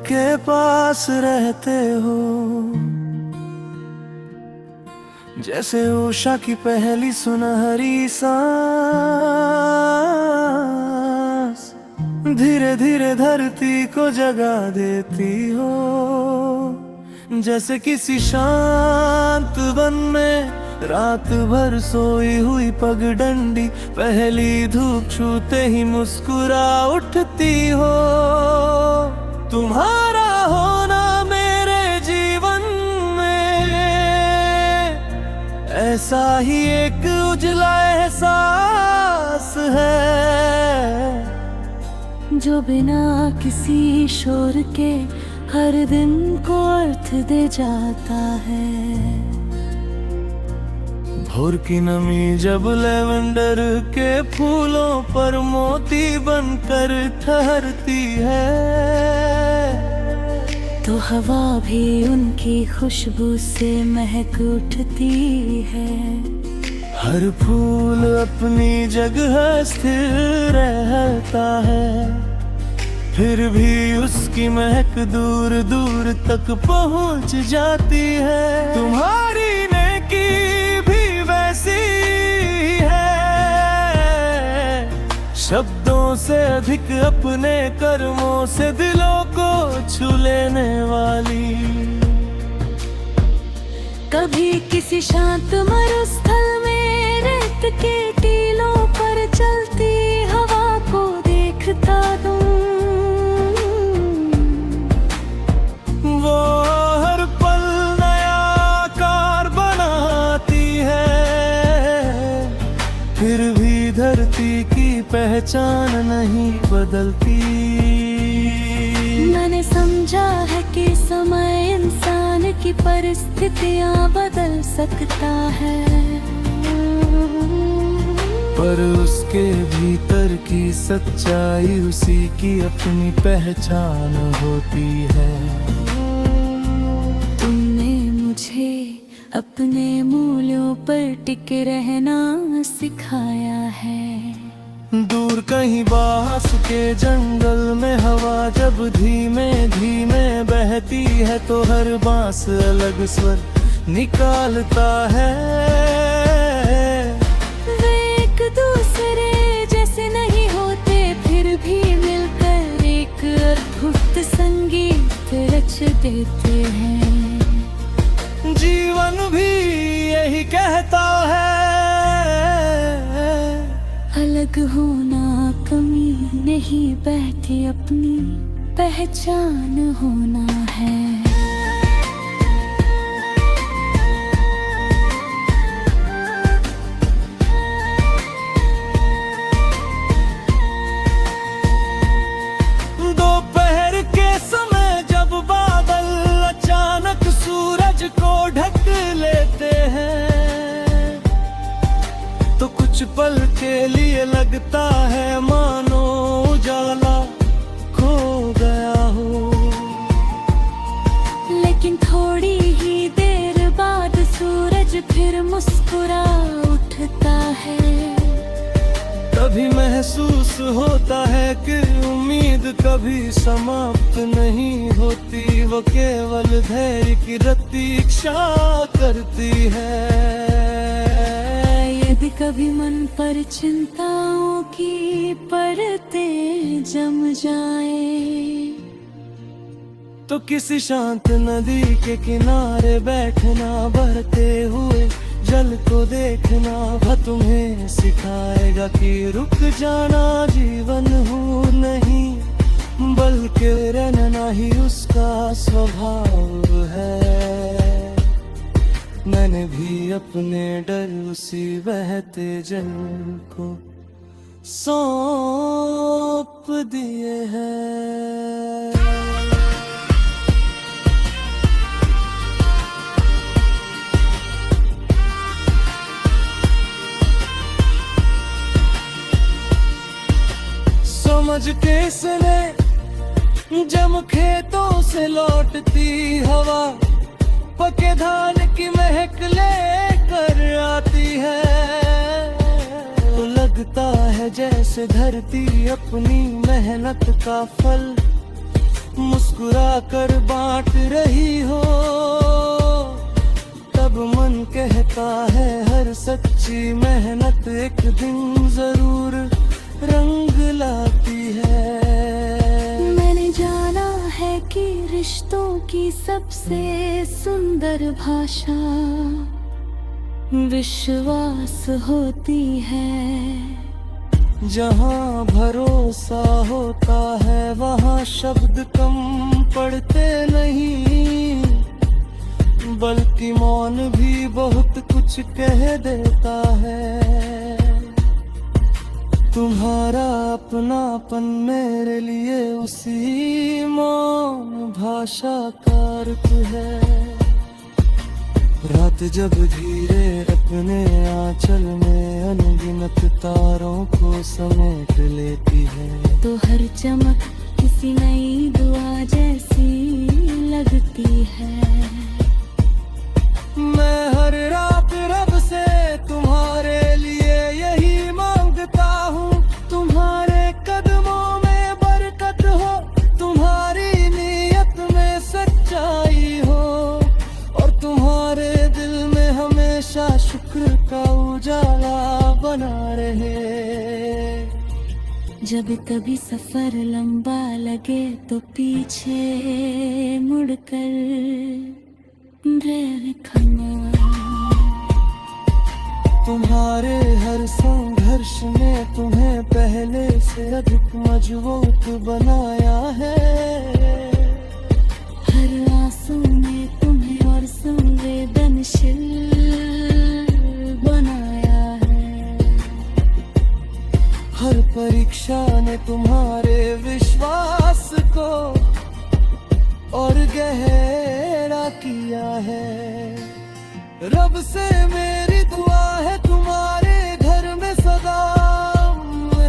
के पास रहते हो, जैसे उषा की पहली सुनहरी सांस धीरे धीरे धरती को जगा देती हो। जैसे किसी शांत वन में रात भर सोई हुई पगडंडी पहली धूप छूते ही मुस्कुरा उठती हो। तुम्हारा होना मेरे जीवन में ऐसा ही एक उजला एहसास है, जो बिना किसी शोर के हर दिन को अर्थ दे जाता है। भोर की नमी जब लेवेंडर के फूलों पर मोती बनकर ठहरती है, तो हवा भी उनकी खुशबू से महक उठती है। हर फूल अपनी जगह स्थिर रहता है, फिर भी उसकी महक दूर दूर तक पहुंच जाती है। तुम्हारी नेकी भी वैसी है, शब्दों से अधिक अपने कर्मों से दिलों को छू लेने वाली। कभी किसी शांत मरुस्थल में रेत के टीलों पर चलती हवा को देखता दूं, वो हर पल नया आकार बनाती है, फिर भी धरती की पहचान नहीं बदलती। मैंने समझा है कि समय इंसान की परिस्थितियां बदल सकता है, पर उसके भीतर की सच्चाई उसी की अपनी पहचान होती है। तुमने मुझे अपने मूल्यों पर टिके रहना सिखाया है। दूर कहीं बांस के जंगल में हवा जब धीमे धीमे बहती है, तो हर बांस अलग स्वर निकालता है। वे एक दूसरे जैसे नहीं होते, फिर भी मिलकर एक अद्भुत संगीत रच देते हैं। जीवन भी यही कहता है, अलग होना कमी नहीं, बैठी अपनी पहचान होना है। दोपहर के समय जब बादल अचानक सूरज को ढक लेते हैं, तो कुछ पल के लिए लगता है मानो उजाला खो गया हो। लेकिन थोड़ी ही देर बाद सूरज फिर मुस्कुरा उठता है। तभी महसूस होता है कि उम्मीद कभी समाप्त नहीं होती, वो केवल धैर्य की प्रतीक्षा करती है। यदि कभी मन पर चिंताओं की परतें जम जाए, तो किसी शांत नदी के किनारे बैठना, बहते हुए जल को देखना, वह तुम्हें सिखाएगा कि रुक जाना जीवन हो नहीं, बल्कि रहना ही उसका स्वभाव है। मैंने भी अपने डर उसी बहते जल को सौंप दिए हैं। समझ के इसने जब खेतों से लौटती हवा पके धान की महक लेकर आती है, तो लगता है जैसे धरती अपनी मेहनत का फल मुस्कुरा कर बांट रही हो, तब मन कहता है हर सच्ची मेहनत एक दिन जरूर रंग लाती है। मैंने जाना है कि रिश्तों की सबसे सुंदर भाषा विश्वास होती है। जहाँ भरोसा होता है वहाँ शब्द कम पड़ते नहीं, बल्कि मौन भी बहुत कुछ कह देता है। तुम्हारा अपनापन मेरे लिए उसी मौन भाषा का अर्थ है। रात जब धीरे अपने आंचल में अनगिनत तारों को समेट लेती है, तो हर चमक किसी नई दुआ जैसी लगती है। मैं हर रात रब से तुम्हारे लिए यही मांगता हूँ, तुम्हारे कदमों में बरकत हो, तुम्हारी नीयत में सच्चाई हो, और तुम्हारे दिल में हमेशा शुक्र का उजाला बना रहे। जब कभी सफर लंबा लगे तो पीछे मुड़कर देखना। तुम्हारे हर संघर्ष ने तुम्हें पहले से अधिक मजबूत बनाया है। हर आंसू ने तुम्हें और संवेदनशील बनाया है। हर परीक्षा ने तुम्हारे विश्वास को और गहरा किया है। रब से मेरी दुआ है तुम्हारे घर में सदा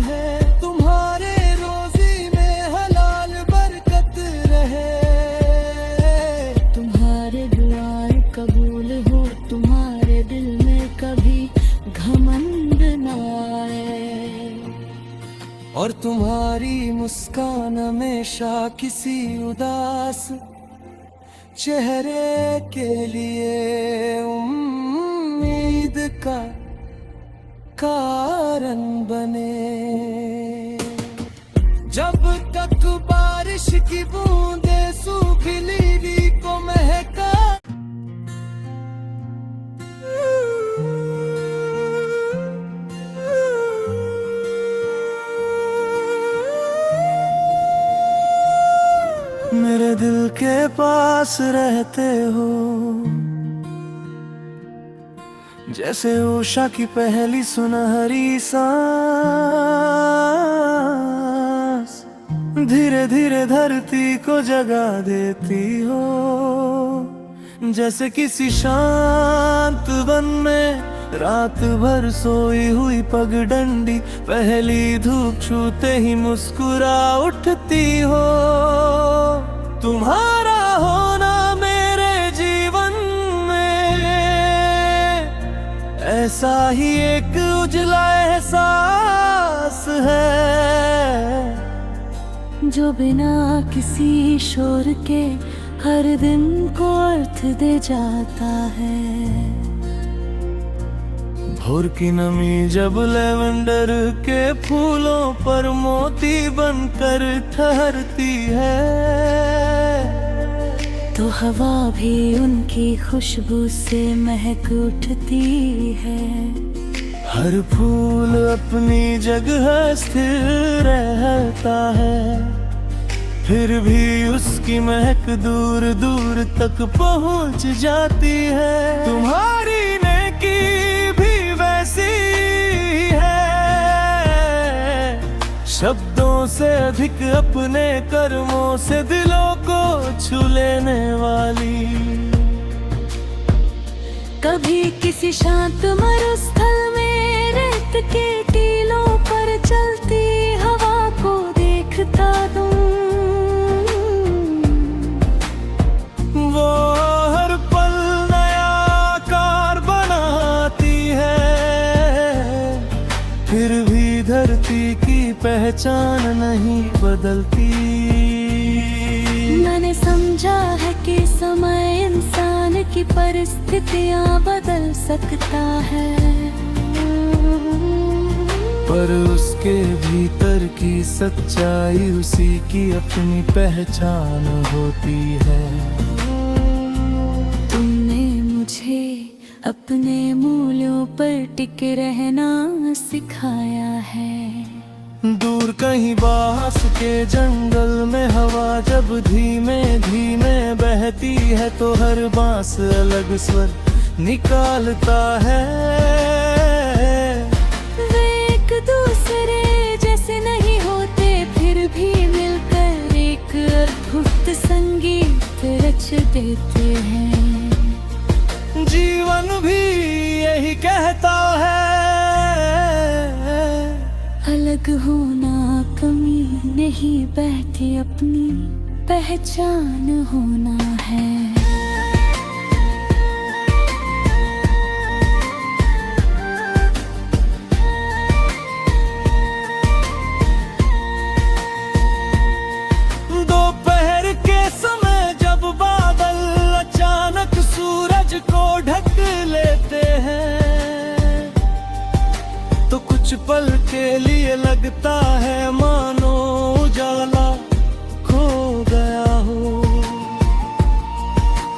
है, तुम्हारे रोजी में हलाल बरकत रहे। तुम्हारे दुआएं कबूल हो, तुम्हारे दिल में कभी घमंड न आए, और तुम्हारी मुस्कान हमेशा किसी उदास चेहरे के लिए उम्मीद का कारण बने। जब तक बारिश की बूंदे सूखी लीली को महका, मेरे दिल के पास रहते हो, जैसे उषा की पहली सुनहरी सांस धीरे धीरे धरती को जगा देती हो। जैसे किसी शांत वन में रात भर सोई हुई पगडंडी पहली धूप छूते ही मुस्कुरा उठती हो। तुम्हारा होना मेरे जीवन में ऐसा ही एक उजला एहसास है, जो बिना किसी शोर के हर दिन को अर्थ दे जाता है। भोर की नमी जब लेवेंडर के फूलों पर मोती बनकर ठहरती है, तो हवा भी उनकी खुशबू से महक उठती है। हर फूल अपनी जगह स्थिर रहता है, फिर भी उसकी महक दूर दूर तक पहुंच जाती है। तुम्हारी नेकी भी वैसी है, शब्दों से अधिक अपने कर्मों से दिलों को छू लेने वाली। कभी किसी शांत मरुस्थल में रेत के टीलों पर चलती हवा को देखता दूं, वो हर पल नया आकार बनाती है, फिर भी धरती की पहचान नहीं बदलती। समझा है कि समय इंसान की परिस्थितियां बदल सकता है, पर उसके भीतर की सच्चाई उसी की अपनी पहचान होती है। तुमने मुझे अपने मूल्यों पर टिके रहना सिखाया है। दूर कहीं बांस के जंगल में हवा जब धीमे धीमे बहती है तो हर बांस अलग स्वर निकालता है। वे एक दूसरे जैसे नहीं होते फिर भी मिलकर एक अद्भुत संगीत रच देते हैं। जीवन भी यही कहता है, अलग होना कमी नहीं, बैठी अपनी पहचान होना है। दोपहर के समय जब बादल अचानक सूरज को ढक लेते हैं तो कुछ पल के लिए लगता है मानो उजाला खो गया हो,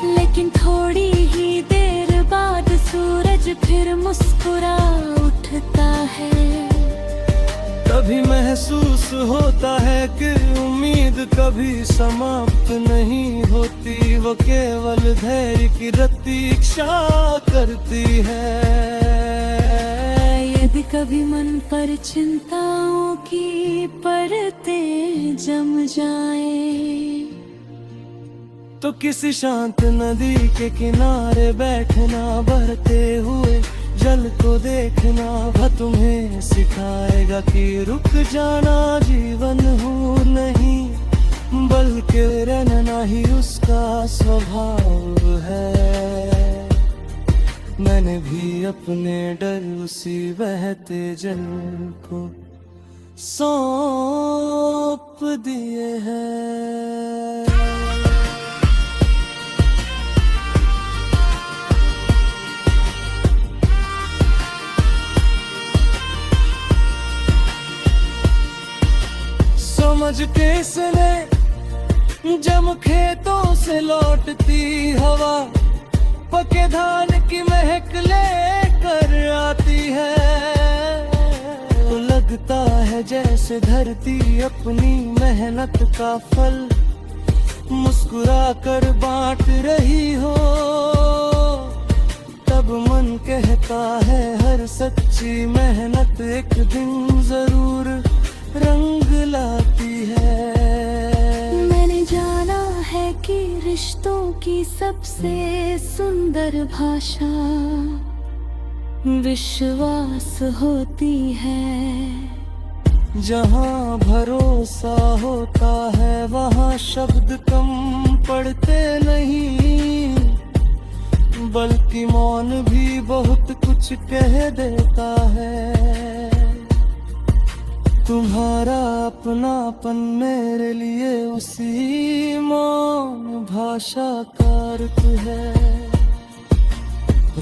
लेकिन थोड़ी ही देर बाद सूरज फिर मुस्कुरा उठता है। तभी महसूस होता है कि उम्मीद कभी समाप्त नहीं होती, वो केवल धैर्य की प्रतीक्षा करती है। यदि कभी मन पर चिंताओं की परतें जम जाए तो किसी शांत नदी के किनारे बैठना, बहते हुए जल को देखना, वह तुम्हें सिखाएगा कि रुक जाना जीवन हो नहीं, बल्कि रहना ही उसका स्वभाव है। मैंने भी अपने डर उसी बहते जल को सौंप दिए हैं। समझ के इसने जब खेतों से लौटती हवा पके धान की महक लेकर आती है, तो लगता है जैसे धरती अपनी मेहनत का फल मुस्कुरा कर बांट रही हो। तब मन कहता है हर सच्ची मेहनत एक दिन जरूर रंग लाती है। मैंने जाना है कि रिश्तों की सबसे सुंदर भाषा विश्वास होती है। जहाँ भरोसा होता है वहाँ शब्द कम पड़ते नहीं, बल्कि मौन भी बहुत कुछ कह देता है। तुम्हारा अपनापन मेरे लिए उसी मौन भाषा का अर्थ है।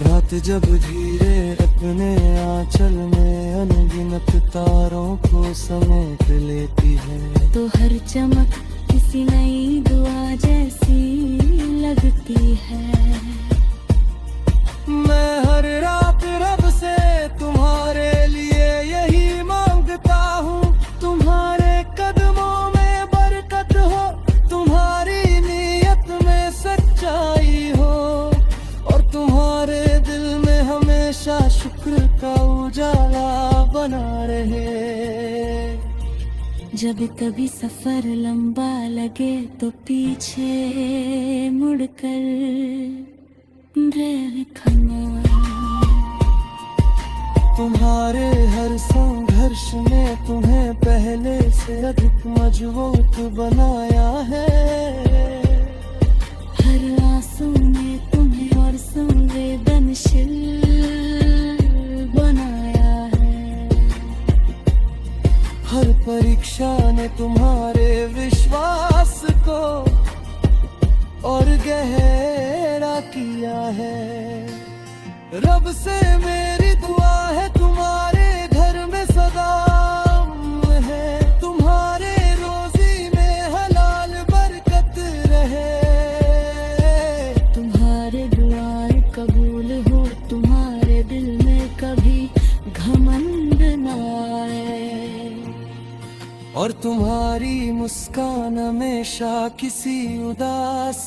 रात जब धीरे अपने आंचल में अनगिनत तारों को समेट लेती है, तो हर चमक किसी नई दुआ जैसी लगती है। मैं हर रात रब से तुम्हारे लिए यही मांगता हूँ, तुम्हारे कदमों में बरकत हो, तुम्हारी नीयत में सच्चाई हो, और तुम्हारे दिल में हमेशा शुक्र का उजाला बना रहे। जब कभी सफर लंबा लगे तो पीछे मुड़कर देखना, तुम्हारे हर संघर्ष में तुम्हें पहले से अधिक मजबूत बनाया है। हर आंसू ने तुम्हें और संवेदनशील बनाया है। हर परीक्षा ने तुम्हारे विश्वास को रब से मेरी दुआ है तुम्हारे घर में सदा है, तुम्हारे रोजी में हलाल बरकत रहे, तुम्हारे दुआएं कबूल हो, तुम्हारे दिल में कभी घमंड न आए, और तुम्हारी मुस्कान हमेशा किसी उदास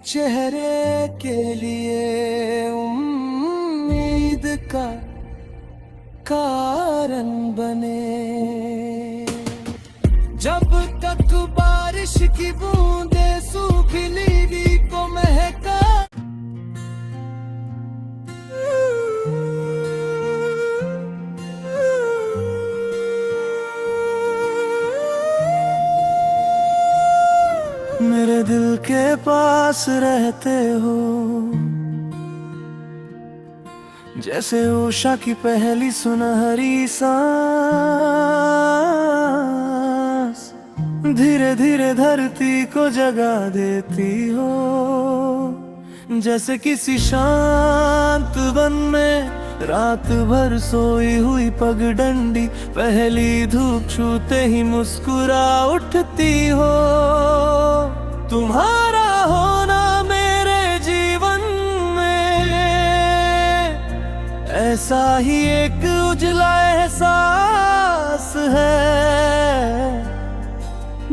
चेहरे के लिए उम्मीद का कारण बने। जब तक बारिश की बूंदे सूखी लीली को महका, मेरे दिल के पास रहते हो, जैसे उषा की पहली सुनहरी सांस, धीरे धीरे धरती को जगा देती हो, जैसे किसी शांत वन में रात भर सोई हुई पगडंडी पहली धूप छूते ही मुस्कुरा उठती हो। तुम्हारा होना मेरे जीवन में ऐसा ही एक उजला एहसास है,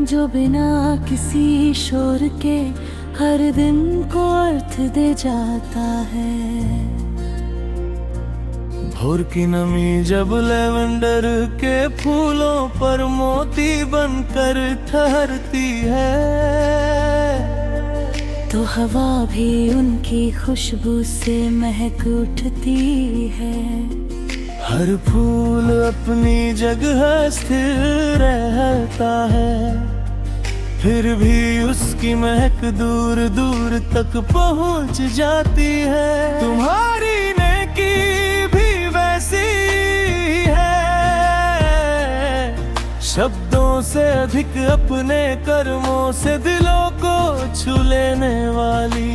जो बिना किसी शोर के हर दिन को अर्थ दे जाता है। भोर की नमी जब लेवेंडर के फूलों पर मोती बनकर ठहरती है, तो हवा भी उनकी खुशबू से महक उठती है। हर फूल अपनी जगह स्थिर रहता है, फिर भी उसकी महक दूर दूर तक पहुंच जाती है। तुम्हारी नेकी भी वैसी है, शब्दों से अधिक अपने कर्मों से दिलों को छू लेने वाली।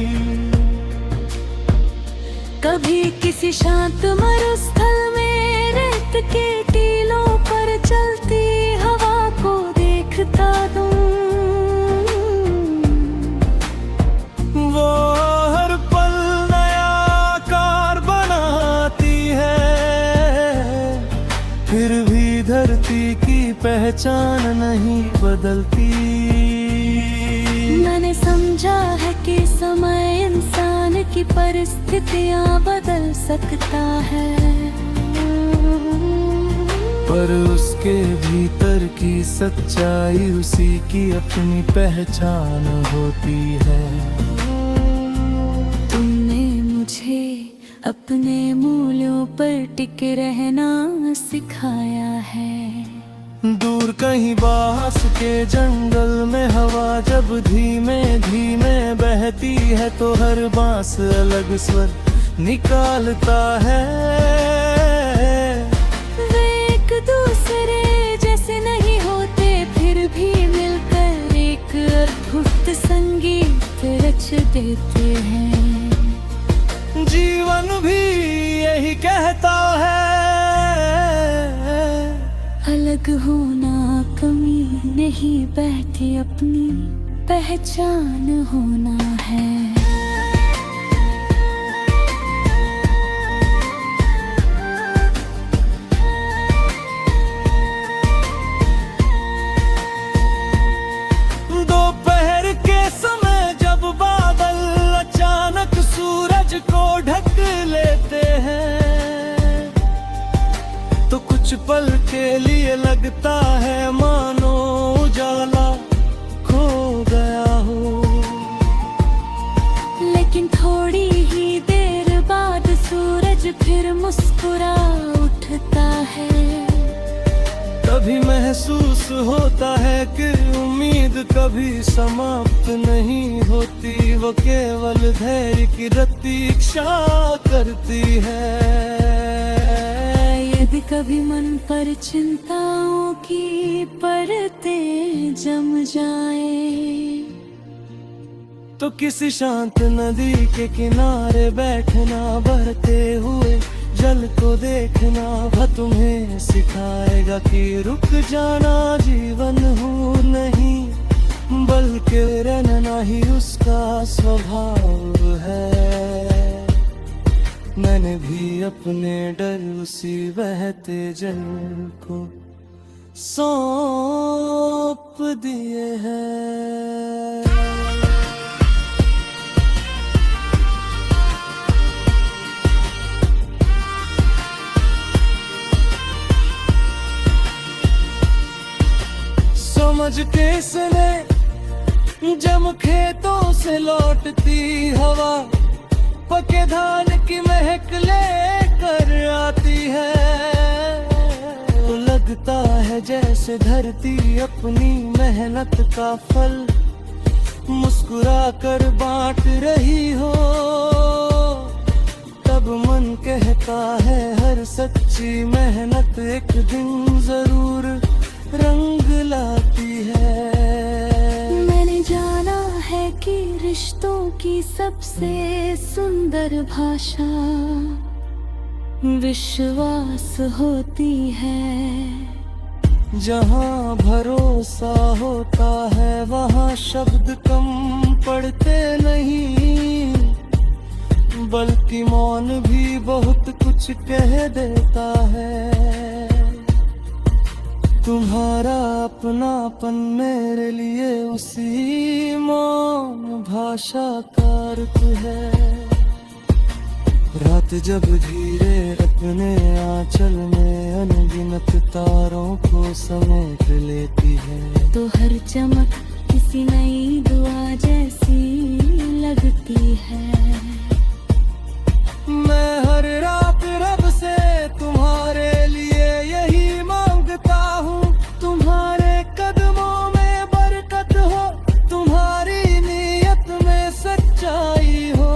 कभी किसी शांत मरुस्थल में रेत के टीलों पर चलती हवा को देखता दूं, वो हर पल नया आकार बनाती है, फिर भी धरती की पहचान नहीं बदलती। मैंने समझा है कि समय इंसान की परिस्थितियां बदल सकता है, पर उसके भीतर की सच्चाई उसी की अपनी पहचान होती है। तुमने मुझे अपने मूल्यों पर टिके रहना सिखाया है। दूर कहीं बांस के जंगल में हवा जब धीमे धीमे बहती है, तो हर बांस अलग स्वर निकालता है। वे एक दूसरे जैसे नहीं होते, फिर भी मिलकर एक अद्भुत संगीत रच देते हैं। जीवन भी यही कहता है, अलग होना कमी नहीं, बैठी अपनी पहचान होना है। दोपहर के समय जब बादल अचानक सूरज को ढक लेते हैं, तो कुछ पल के लिए लगता है मानो उजाला खो गया हो, लेकिन थोड़ी ही देर बाद सूरज फिर मुस्कुरा उठता है। तभी महसूस होता है कि उम्मीद कभी समाप्त नहीं होती, वो केवल धैर्य की प्रतीक्षा करती है। यदि कभी मन पर चिंताओं की परतें जम जाए, तो किसी शांत नदी के किनारे बैठना, बहते हुए जल को देखना, वह तुम्हें सिखाएगा कि रुक जाना जीवन हो नहीं, बल्कि रहना ही उसका स्वभाव है। मैंने भी अपने डर उसी बहते जल को सौंप दिए हैं। समझ के इसने जब खेतों से लौटती हवा, पके धान की महक लेकर आती है, तो लगता है जैसे धरती अपनी मेहनत का फल मुस्कुरा कर बांट रही हो। तब मन कहता है हर सच्ची मेहनत एक दिन जरूर रंग लाती है। मैंने जाना है कि रिश्तों की सबसे सुंदर भाषा विश्वास होती है। जहाँ भरोसा होता है वहाँ शब्द कम पड़ते नहीं, बल्कि मौन भी बहुत कुछ कह देता है। तुम्हारा अपनापन मेरे लिए उसी मौन भाषा का अर्थ है। रात जब धीरे अपने आंचल में अनगिनत तारों को समेट लेती है, तो हर चमक किसी नई दुआ जैसी लगती है। मैं हर रात रब से तुम्हारे लिए यही मांगता हूँ, तुम्हारे कदमों में बरकत हो, तुम्हारी नीयत में सच्चाई हो,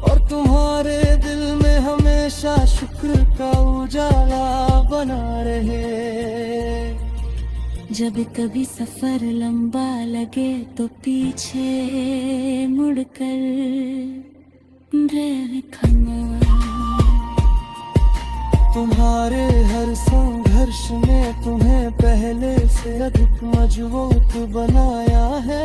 और तुम्हारे दिल में हमेशा शुक्र का उजाला बना रहे। जब कभी सफर लंबा लगे तो पीछे मुड़कर देखना, तुम्हारे हर संघर्ष में तुम्हें पहले से अधिक मजबूत बनाया है।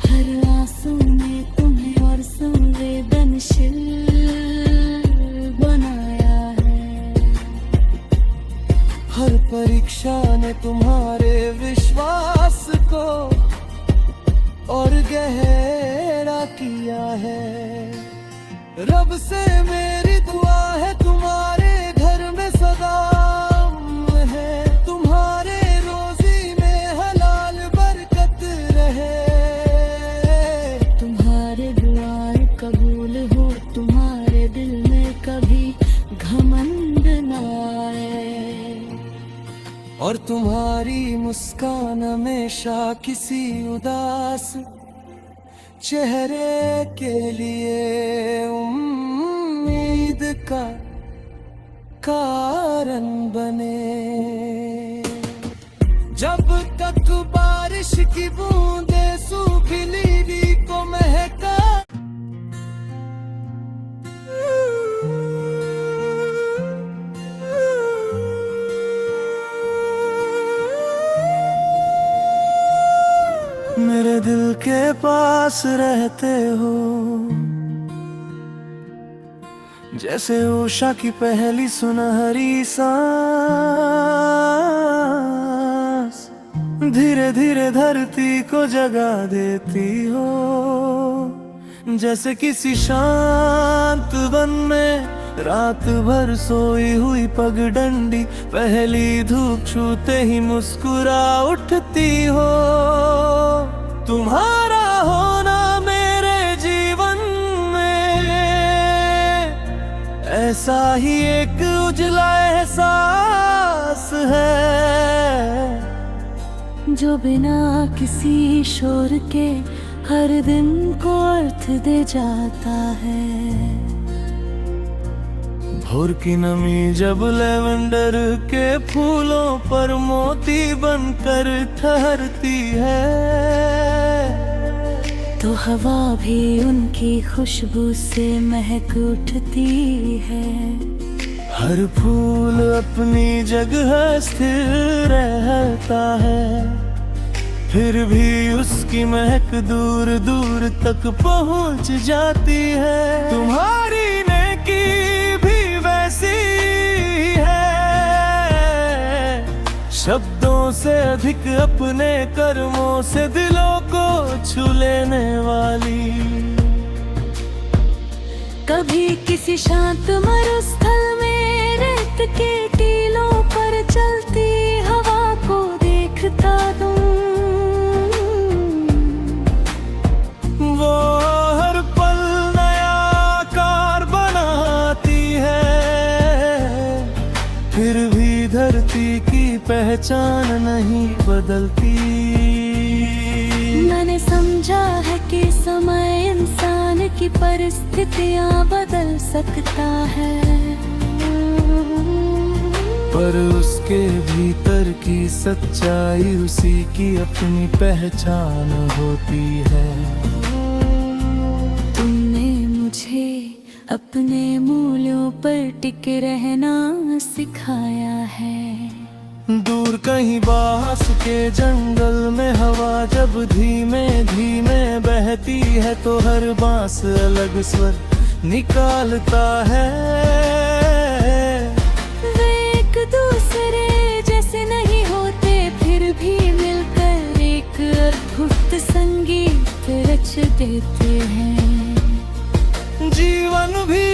हर आंसू ने तुम्हें और संवेदनशील बनाया है। हर परीक्षा ने तुम्हारे विश्वास को और गहरा किया है। रब से मेरी दुआ है तुम्हारे घर में सदा है, तुम्हारे रोजी में हलाल बरकत रहे, तुम्हारे दुआएं कबूल हो, तुम्हारे दिल में कभी घमंड न आए, और तुम्हारी मुस्कान हमेशा किसी उदास चेहरे के लिए उम्मीद का कारण बने। जब तक बारिश की बूंदें सूखी लीली को महका, मेरे दिल के पास रहते हो, जैसे उषा की पहली सुनहरी सांस, धीरे धीरे धरती को जगा देती हो। जैसे किसी शांत वन में रात भर सोई हुई पगडंडी पहली धूप छूते ही मुस्कुरा उठती हो। तुम्हारा होना मेरे जीवन में ऐसा ही एक उजला एहसास है, जो बिना किसी शोर के हर दिन को अर्थ दे जाता है। भोर की नमी जब लेवेंडर के फूलों पर मोती बनकर ठहरती है, तो हवा भी उनकी खुशबू से महक उठती है। हर फूल अपनी जगह स्थिर रहता है, फिर भी उसकी महक दूर दूर तक पहुंच जाती है। तुम्हारी नेकी भी वैसी है, शब्दों से अधिक अपने कर्मों से दिलों को छू लेने वाली। कभी किसी शांत मरुस्थल में रेत के टीलों पर चलती हवा को देखता दूं। वो हर पल नया आकार बनाती है, फिर भी धरती की पहचान नहीं बदलती। मैंने समझा है कि समय इंसान की परिस्थितियां बदल सकता है, पर उसके भीतर की सच्चाई उसी की अपनी पहचान होती है। तुमने मुझे अपने मूल्यों पर टिके रहना सिखाया है। दूर कहीं बांस के जंगल में हवा जब धीमे धीमे बहती है, तो हर बांस अलग स्वर निकालता है। वे एक दूसरे जैसे नहीं होते, फिर भी मिलकर एक अद्भुत संगीत रच देते हैं। जीवन भी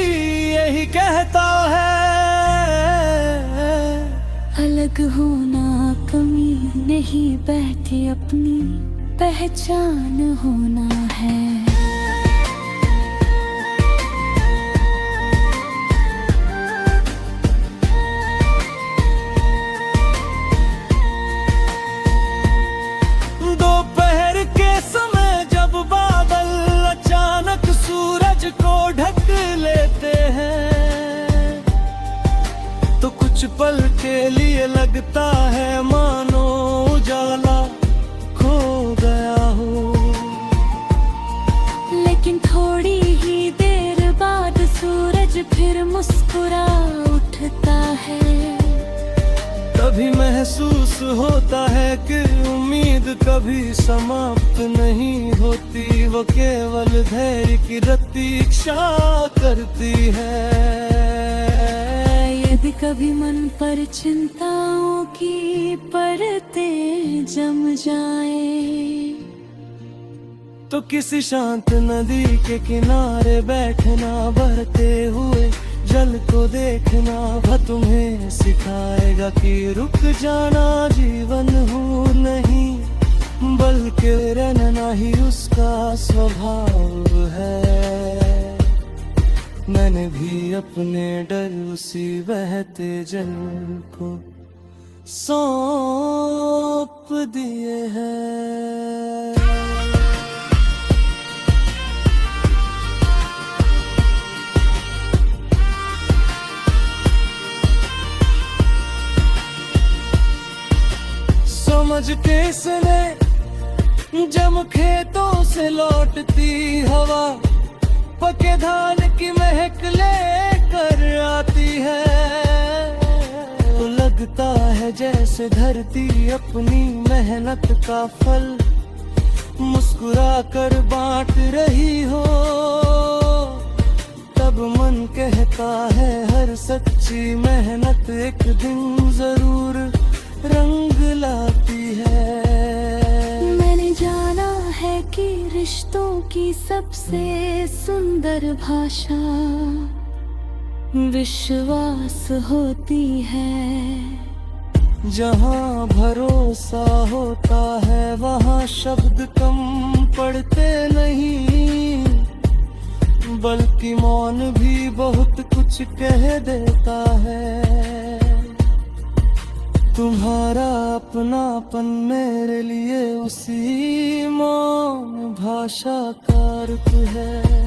यही कहता है, अलग होना कमी नहीं, बैठी अपनी पहचान होना है। दोपहर के समय जब बादल अचानक सूरज को ढक लेते हैं, तो कुछ पल के लिए लगता है मानो उजाला खो गया हो। लेकिन थोड़ी ही देर बाद सूरज फिर मुस्कुरा उठता है। तभी महसूस होता है कि उम्मीद कभी समाप्त नहीं होती, वो केवल धैर्य की प्रतीक्षा करती है। यदि कभी मन पर चिंताओं की परतें जम जाए, तो किसी शांत नदी के किनारे बैठना, बहते हुए जल को देखना, वह तुम्हें सिखाएगा कि रुक जाना जीवन हो नहीं, बल्कि रहना ही उसका स्वभाव है। मैंने भी अपने डर उसी बहते जल को सौंप दिए हैं। समझ के इसने जब खेतों से लौटती हवा पके धान की महक लेकर आती है, तो लगता है जैसे धरती अपनी मेहनत का फल मुस्कुरा कर बांट रही हो। तब मन कहता है हर सच्ची मेहनत एक दिन जरूर रंग लाती है। मैंने जाना है कि रिश्तों की सबसे सुंदर भाषा विश्वास होती है। जहाँ भरोसा होता है वहाँ शब्द कम पड़ते नहीं, बल्कि मौन भी बहुत कुछ कह देता है। तुम्हारा अपनापन मेरे लिए उसी मौन भाषा का अर्थ है।